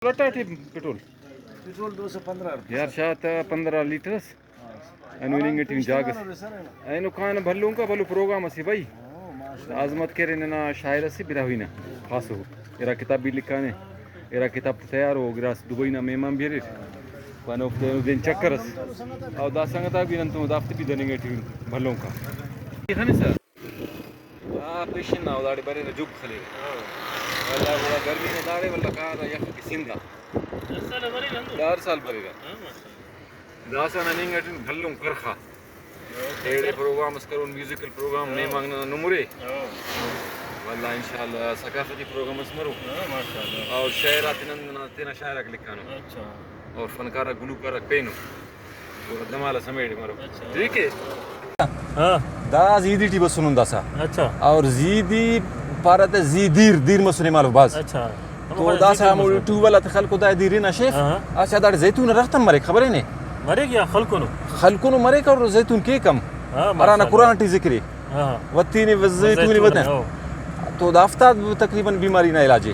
Petrol petrol 215 यार शायद 15 litre अनुलिंग जाग ऐनो खान भल्लू का भल्लू प्रोग्राम असी भाई आजमत के ना शायर असी बिरा हुई ना खास हो एरा किताब भी लिखा ने एरा किताब तैयार हो गिरा दुबई ना मेहमान भी रे पानो दिन चक्कर और दा संगता भी नंतु दाफ्त भी देनेंगे भल्लों का खाने सर पेशन ना उदाड़े बरे ना जुग खले वल्ला वो गर्मी ने दाड़े वल्ला का यख की सिंधा 10 साल बरेगा दासा ना निंग अटन भल्लों करखा एड़े प्रोग्राम्स करो म्यूजिकल प्रोग्राम ने मांगना नमुरे वल्ला इंशाल्लाह सकाफती प्रोग्राम्स मरो माशाल्लाह और शायरात नंदना तेना शायरा लिखानो अच्छा और फनकारा गुलूकारा पेनो और दमाला समेड़ मरो ठीक है हां दा जीदी टी बस सुनुंदा सा अच्छा और जीदी पारत जीदीर दीर मसने मालूम बाज अच्छा तो दा सा हम टू वाला तखल को दा दीरी ना शेख अच्छा दा जैतून रखतन मरे खबर है ने मरे क्या खलकुनो मरे का और जैतून के कम मराना कुरान टी जिक्री हां वतीनी वजैतून वतन तो दाफ्ता तकरीबन बीमारी ना इलाज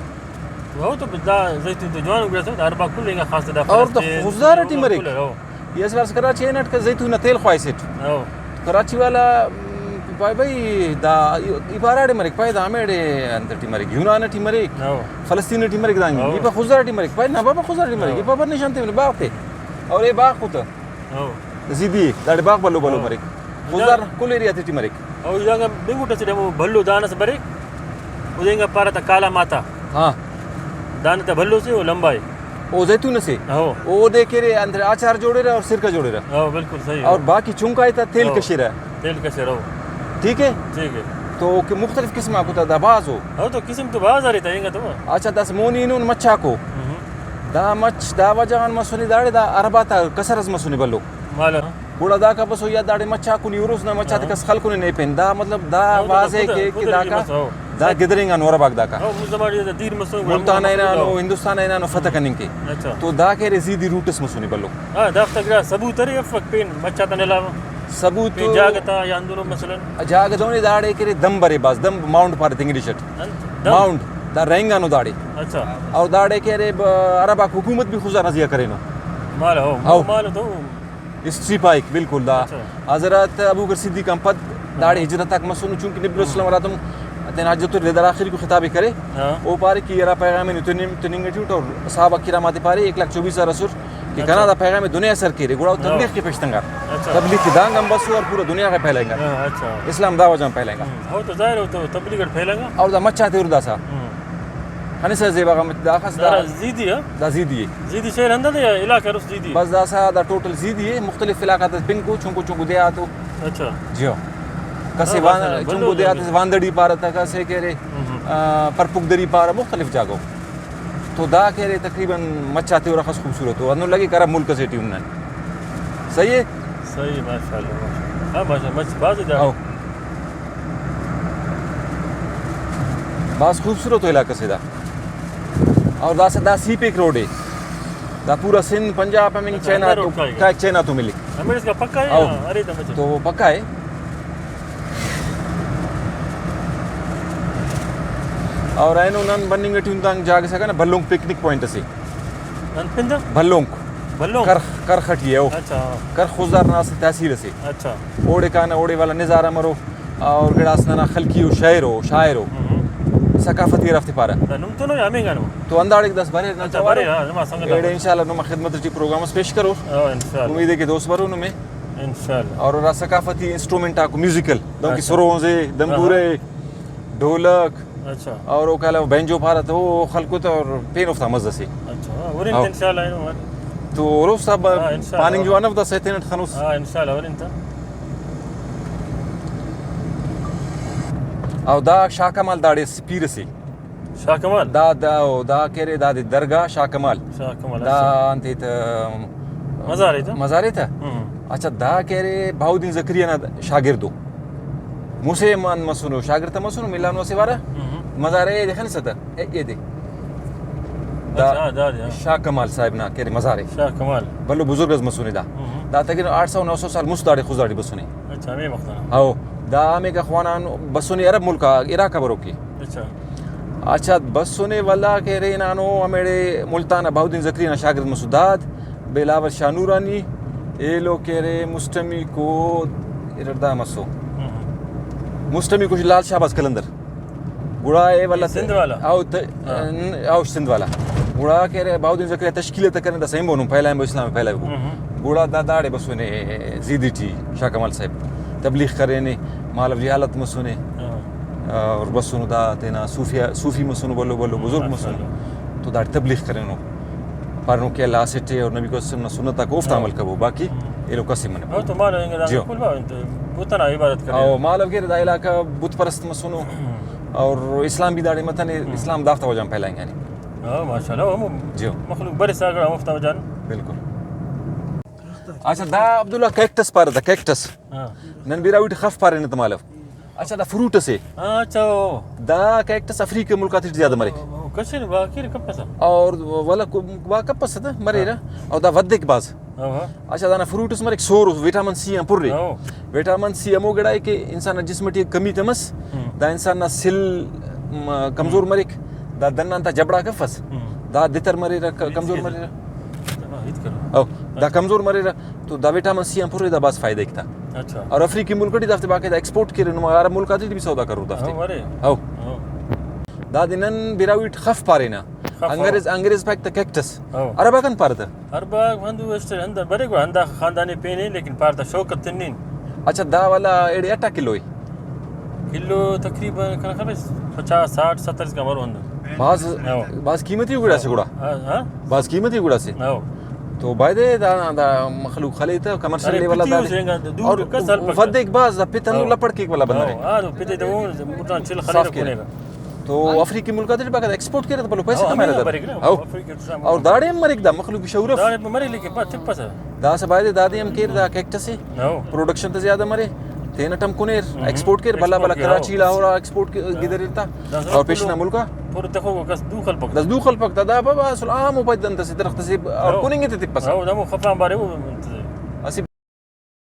वो तो दा जैतून तो जवान गया था अरबा कुल लेगा खास दा और तो खुजारती मरे ये बार कराची नट का जैतून तेल ख्वाइसेट कराची वाला भाई दा इबाराडे मरे पाय दा मेडे अंतटी मरे यूनान टी मरे फलस्तीन टी मरे दांगी ये बा खुजारती मरे पाय ना बाबा खुजारती मरे ये बाबा निशानते में बाते और ये बाग होता जीदी दाड़े बाग बल्लो बल्लो मरे खुजार कुल एरिया ती मरे और यंगा बिंगुटा से भल्लो दाना से मरे उदेंगा पारता काला माता हां दाना त भल्लो से वो लंबा है ओ जैतून से ओ देखे रे अंदर आचार जोड़े रे और सिरका जोड़े रे हां बिल्कुल सही और बाकी चुंका है तेल कशे रे ठीक है तो के मुख्तलिफ किस्म को दबाज हो तो किस्म तो बाज आ रही था यंगा तो अच्छा दस मोनी नु मच्छा को दा मच दा वजहन मसुनी दाड़े दा अरबाता कसरस मसुनी बल्लो माला बुड़ा दा का बस या दाड़े मच्छा को यूरोस ना मच्छा ते कस खल को नहीं पेन दा मतलब दा वाजे के दा का दा गिदरिंग अन वरबाग दा का मुजमाड़ी दा दीर मसु मुल्तान है ना नो हिंदुस्तान है ना नो फतह कनिंग के अच्छा तो दा के रेजीदी रूटस मसुनी बल्लो हां दा तक सबूत रे फक पेन मच्छा तने लावा सबूत जागता या अंदरो मसलन जागदोनी दाड़े के दम बरे बास दम माउंट पार इंग्लिश माउंट दा रहेंगा नो दाड़े अच्छा और दाड़े के रे अरब हुकूमत भी खुजा नजिया करे नो माल हो माल तो हिस्ट्री पाइक बिल्कुल दा हजरत अबू बकर सिद्दीक का पद दाड़े हिजरत तक मसुन चूंकि नबी सल्लल्लाहु अलैहि वसल्लम तेन हजरत लेदर आखिर को खिताब करे ओ पारे की era पैगाम ने तनिंग टूट और सहाबा किरामात पारे 124,000 रसूल कि कनाडा पैगाम दुनिया सर के रे गुड़ा तबलीग के पेशतंगा तबलीग की दांग हम बस और पूरा दुनिया का फैलाएगा अच्छा इस्लाम दावा जम फैलाएगा हो तो जाहिर हो तो तबलीग फैलाएगा और दा मच्छा ते उर्दा सा हनिसा जेबा का दा खास दा जीदी शहर अंदर या इलाका रुस जीदी बस दा सा दा टोटल जीदी है मुख्तलिफ इलाका ते पिंको चुंको दे आतो अच्छा जियो कसे वान चुंको दे आते वांदड़ी पार तक कसे के रे परपुगदरी पार मुख्तलिफ जागो तो दा के रे तकरीबन मच्छा ते और खास खूबसूरत हो अनु लगी करा मुल्क से टीम सही है सही माशाल्लाह हां माशाल्लाह मछ बाज जा बस खूबसूरत हो इलाका से दा और दा सी पे रोड है दा पूरा सिंध पंजाब में चाइना तो का चाइना तो मिली हमें इसका पक्का है अरे तो पक्का है और एनो नन बनिंग ट्यून तंग जाग सका ना भल्लोंग पिकनिक पॉइंट से नन पिंदा भल्लोंग कर खटिए ओ अच्छा कर खुजार ना से तहसील से अच्छा ओड़े का ना ओड़े वाला नजारा मरो और गड़ास ना खलकी हो शायर हो सकाफती रफ्ते पारा नुम तो नो यामेंगा नो तो अंदाड़े 10 बारे ना चावारे नमा संग एडे इंशाल्लाह नुमा खिदमत टी प्रोग्राम्स पेश करो इंशाल्लाह उम्मीद है कि दोस्त बारो नुमे इंशाल्लाह और रा सकाफती इंस्ट्रूमेंट को म्यूजिकल दम की सुरोंजे दंबूरे ढोलक अच्छा और वो कहला बेंजो पारा तो खलको तो और पेन ऑफ मजा से अच्छा और इंशाल्लाह तो रोज सब पानी जो अनफ दा सेतन खनुस हां इंशाल्लाह और इंत और दा शाह कमाल दाड़े पीर से शाह कमाल दा केरे दा दरगाह शाह कमाल दा अंते मज़ारे था अच्छा दा केरे बाउद्दीन ज़करिया ना शागिर्दो मुसे मान मसुनो शागिर्द मसुनो मिलानो से वारा मज़ारे देखन सता ये दे दा शाह कमाल साहब ना केरे मज़ारे शाह कमाल बल्लो बुजुर्ग मसुने दा तक 800 900 साल मुस्ताड़े खुजाड़ी बसुने अच्छा मैं वक्त हां दा में का ख्वाना बसुनी अरब मुल्क इराक बरो की अच्छा अच्छा बस होने वाला कह रहे नानो मेरे मुल्ताना बहुद्दीन ज़करी ना शागिर्द मसूदात बेलावर शानूरानी ये लोग कह रहे मुस्तमी को इरदा मसो मुस्तमी को लाल शाहबाज कलंदर गुड़ा ये वाला सिंध वाला आओ सिंध वाला गुड़ा कह रहे बहुद्दीन ज़करी तश्कील तक करने दा सही बोलूं पहला है इस्लाम पहला है गुड़ा दादाड़े बस होने ज़ीदी थी शाह कमाल साहब तबलीग करे ने मालव जहालत मसुने और बस सुनो दा तेना सूफी मसुनो बोलो बोलो बुजुर्ग मसुनो तो दाड़ तबलीग करे नो पर नो के लासेटे और नबी को सुन्नत को उफ्ता अमल कबो बाकी ये लोग कैसे मने او تو مالو انگل كل ما انت بوتنا عبادت करे او मालव के दा इलाका बुत परस्त मसुनो और इस्लाम भी दाड़े मतन इस्लाम दाफ्ता वजन फैलाएंगे यानी اه ما شاء الله هم जी مخلوق برس اگر مفتا وجان बिल्कुल अच्छा दा अब्दुल्ला कैक्टस पार दा कैक्टस اه नन बिराउट खफ पारे ने तमालव अच्छा दा फ्रूट से अच्छा दा कैक्टस अफ्रीका मुल्कात ज्यादा मरे كشر باكير كبسه और वाला वा कपस था मरेरा और दा वद्दे के बाज اه अच्छा दाना फ्रूट्स मरे सोर विटामिन सी पुर्रे اه विटामिन सी अमो गड़ाई के इंसान जिस्म टी कमी तमस दा इंसान ना सिल कमजोर मरिक दा दन्ना ता जबड़ा कफस दा दितर मरेरा कमजोर मरेरा يذكر او दा कमजोर मरेरा तो दा विटामिन सी पुर्रे दा बास फायदा एकता अच्छा और अफ्रीकी मुल्क डी दफ्ते बाके दा एक्सपोर्ट करे नो अरब मुल्कात डी भी सौदा करू दफ्ते اه مري او اه दा दिनन बिराउट खफ पारेना अंग्रेज पैक द कैक्टस اه अरबकन पारदा اربع عنده اشتري عنده بريق عنده خانداني بيني لكن بارده شوكه تنين अच्छा दा वाला एडी 8 किलो है किलो तकरीबन كان خمس 50 60 70 का मरो عنده बाज कीमती गुड़ा से गुड़ा ها बाज कीमती गुड़ा से اه तो बायदे दा मखलूक खलीता कमर्शियल लेवल दा और फदेक बाज दा पितन लपड़ के वाला बंदा है اه بدي دون مدان شيل صاف خلينا كده. كونيغا तो अफ्रीकी मुल्कात डी बाका एक्सपोर्ट करे तो पैसे कमाए दा और दाड़े मरिक दा मखलूक शौरफ دار مري لكن با تبسه दा से बायदे दादी हम केर दा कैक्टस से اه प्रोडक्शन तो ज्यादा मरे तेना टम कुनेर एक्सपोर्ट केर भला भला कराची लाहौर एक्सपोर्ट गिदर इरता और पेशना मुल्का فور تخو قص دو خلبك دز دو خلفك دا بابا سلام وبيد انت سي درخت سي اور كونينج تتبس اه دمو خفان باري